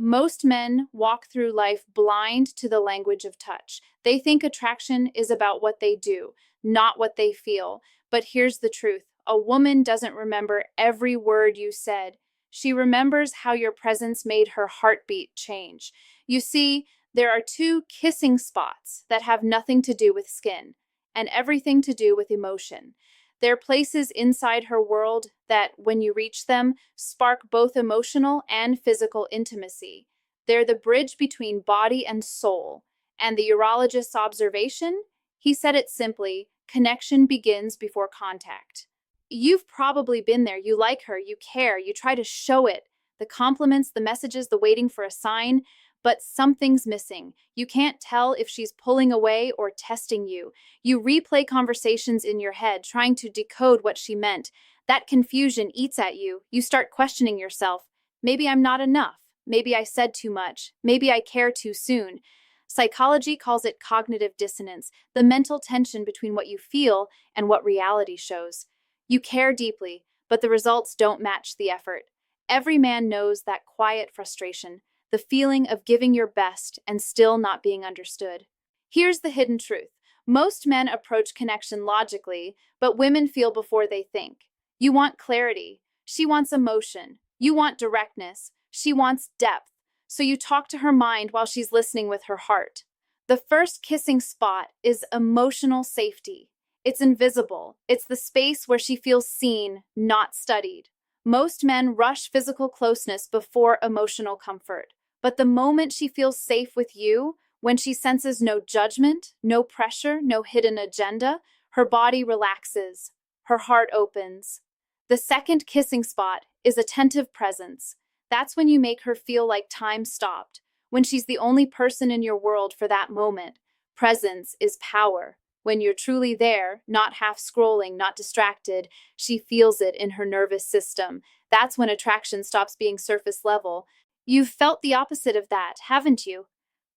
Most men walk through life blind to the language of touch. They think attraction is about what they do, not what they feel. But here's the truth. A woman doesn't remember every word you said. She remembers how your presence made her heartbeat change. You see, there are two kissing spots that have nothing to do with skin and everything to do with emotion. They're places inside her world that, when you reach them, spark both emotional and physical intimacy. They're the bridge between body and soul. And the urologist's observation? He said it simply: connection begins before contact. You've probably been there. You like her, you care, you try to show it. The compliments, the messages, the waiting for a sign, but something's missing. You can't tell if she's pulling away or testing you. You replay conversations in your head, trying to decode what she meant. That confusion eats at you. You start questioning yourself. Maybe I'm not enough. Maybe I said too much. Maybe I care too soon. Psychology calls it cognitive dissonance, the mental tension between what you feel and what reality shows. You care deeply, but the results don't match the effort. Every man knows that quiet frustration, the feeling of giving your best and still not being understood. Here's the hidden truth. Most men approach connection logically, but women feel before they think. You want clarity. She wants emotion. You want directness. She wants depth. So you talk to her mind while she's listening with her heart. The first kissing spot is emotional safety. It's invisible. It's the space where she feels seen, not studied. Most men rush physical closeness before emotional comfort. But the moment she feels safe with you, when she senses no judgment, no pressure, no hidden agenda, her body relaxes, her heart opens. The second kissing spot is attentive presence. That's when you make her feel like time stopped, when she's the only person in your world for that moment. Presence is power. When you're truly there, not half scrolling, not distracted, she feels it in her nervous system. That's when attraction stops being surface level. You've felt the opposite of that, haven't you?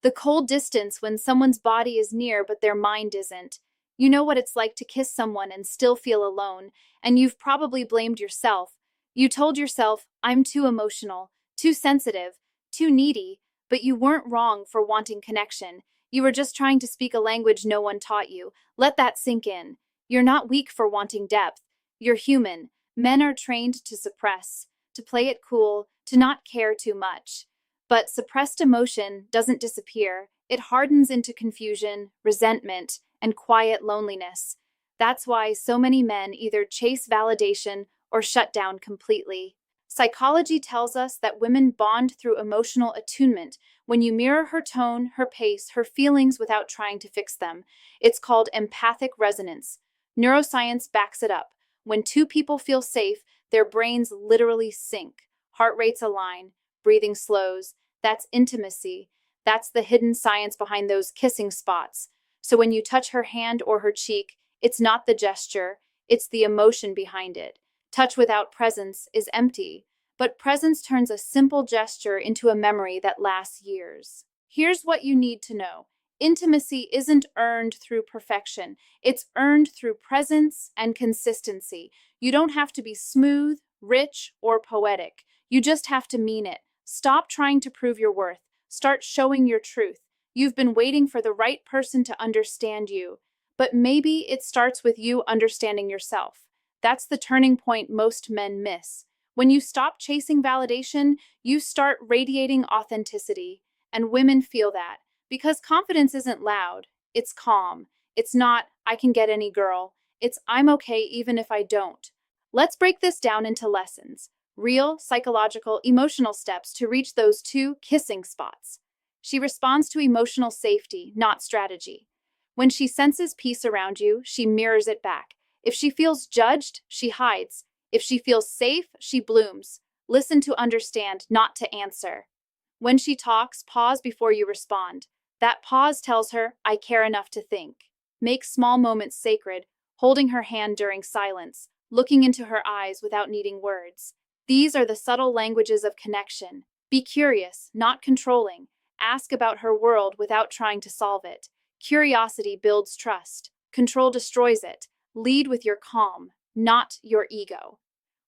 The cold distance when someone's body is near but their mind isn't. You know what it's like to kiss someone and still feel alone, and you've probably blamed yourself. You told yourself, I'm too emotional, too sensitive, too needy, but you weren't wrong for wanting connection. You were just trying to speak a language no one taught you. Let that sink in. You're not weak for wanting depth. You're human. Men are trained to suppress, to play it cool, to not care too much. But suppressed emotion doesn't disappear. It hardens into confusion, resentment, and quiet loneliness. That's why so many men either chase validation or shut down completely. Psychology tells us that women bond through emotional attunement when you mirror her tone, her pace, her feelings without trying to fix them. It's called empathic resonance. Neuroscience backs it up. When two people feel safe, their brains literally sync. Heart rates align, breathing slows. That's intimacy. That's the hidden science behind those kissing spots. So when you touch her hand or her cheek, it's not the gesture, it's the emotion behind it. Touch without presence is empty, but presence turns a simple gesture into a memory that lasts years. Here's what you need to know. Intimacy isn't earned through perfection. It's earned through presence and consistency. You don't have to be smooth, rich, or poetic. You just have to mean it. Stop trying to prove your worth. Start showing your truth. You've been waiting for the right person to understand you, but maybe it starts with you understanding yourself. That's the turning point most men miss. When you stop chasing validation, you start radiating authenticity, and women feel that. Because confidence isn't loud, it's calm. It's not, I can get any girl. It's, I'm okay even if I don't. Let's break this down into lessons. Real, psychological, emotional steps to reach those two kissing spots. She responds to emotional safety, not strategy. When she senses peace around you, she mirrors it back. If she feels judged, she hides. If she feels safe, she blooms. Listen to understand, not to answer. When she talks, pause before you respond. That pause tells her, I care enough to think. Make small moments sacred, holding her hand during silence, looking into her eyes without needing words. These are the subtle languages of connection. Be curious, not controlling. Ask about her world without trying to solve it. Curiosity builds trust. Control destroys it. Lead with your calm, not your ego.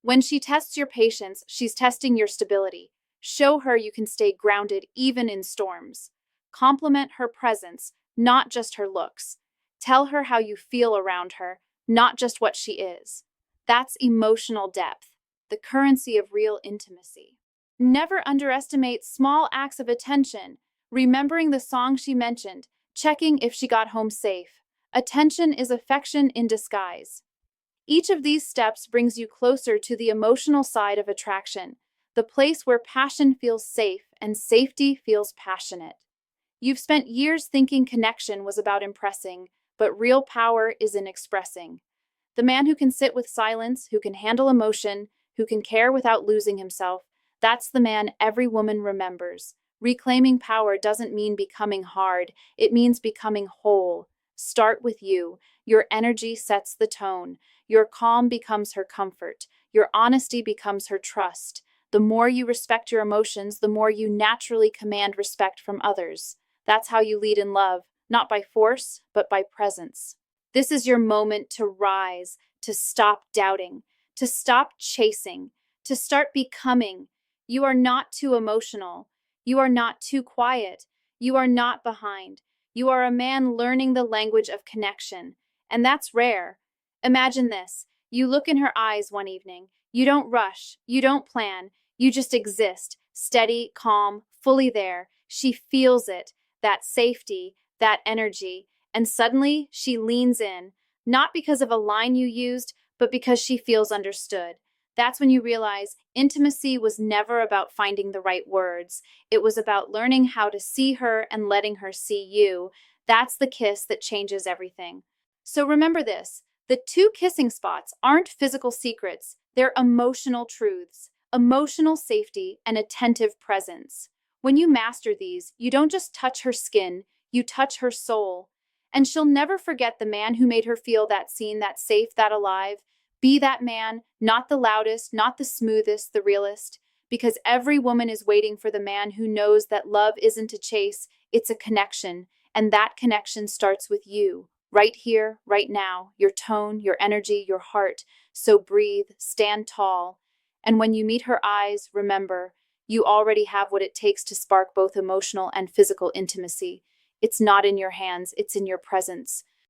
When she tests your patience, she's testing your stability. Show her you can stay grounded even in storms. Compliment her presence, not just her looks. Tell her how you feel around her, not just what she is. That's emotional depth, the currency of real intimacy. Never underestimate small acts of attention, remembering the song she mentioned, checking if she got home safe. Attention is affection in disguise. Each of these steps brings you closer to the emotional side of attraction, the place where passion feels safe and safety feels passionate. You've spent years thinking connection was about impressing, but real power is in expressing. The man who can sit with silence, who can handle emotion, who can care without losing himself, that's the man every woman remembers. Reclaiming power doesn't mean becoming hard, it means becoming whole. Start with you. Your energy sets the tone. Your calm becomes her comfort. Your honesty becomes her trust. The more you respect your emotions, the more you naturally command respect from others. That's how you lead in love, not by force, but by presence. This is your moment to rise, to stop doubting, to stop chasing, to start becoming. You are not too emotional. You are not too quiet. You are not behind. You are a man learning the language of connection, and that's rare. Imagine this. You look in her eyes one evening. You don't rush. You don't plan. You just exist, steady, calm, fully there. She feels it, that safety, that energy, and suddenly she leans in, not because of a line you used, but because she feels understood. That's when you realize intimacy was never about finding the right words. It was about learning how to see her and letting her see you. That's the kiss that changes everything. So remember this, the two kissing spots aren't physical secrets, they're emotional truths, emotional safety, and attentive presence. When you master these, you don't just touch her skin, you touch her soul. And she'll never forget the man who made her feel that seen, that safe, that alive. Be that man, not the loudest, not the smoothest, the realest, because every woman is waiting for the man who knows that love isn't a chase, it's a connection, and that connection starts with you, right here, right now, your tone, your energy, your heart. So breathe, stand tall, and when you meet her eyes, remember, you already have what it takes to spark both emotional and physical intimacy. It's not in your hands, it's in your presence.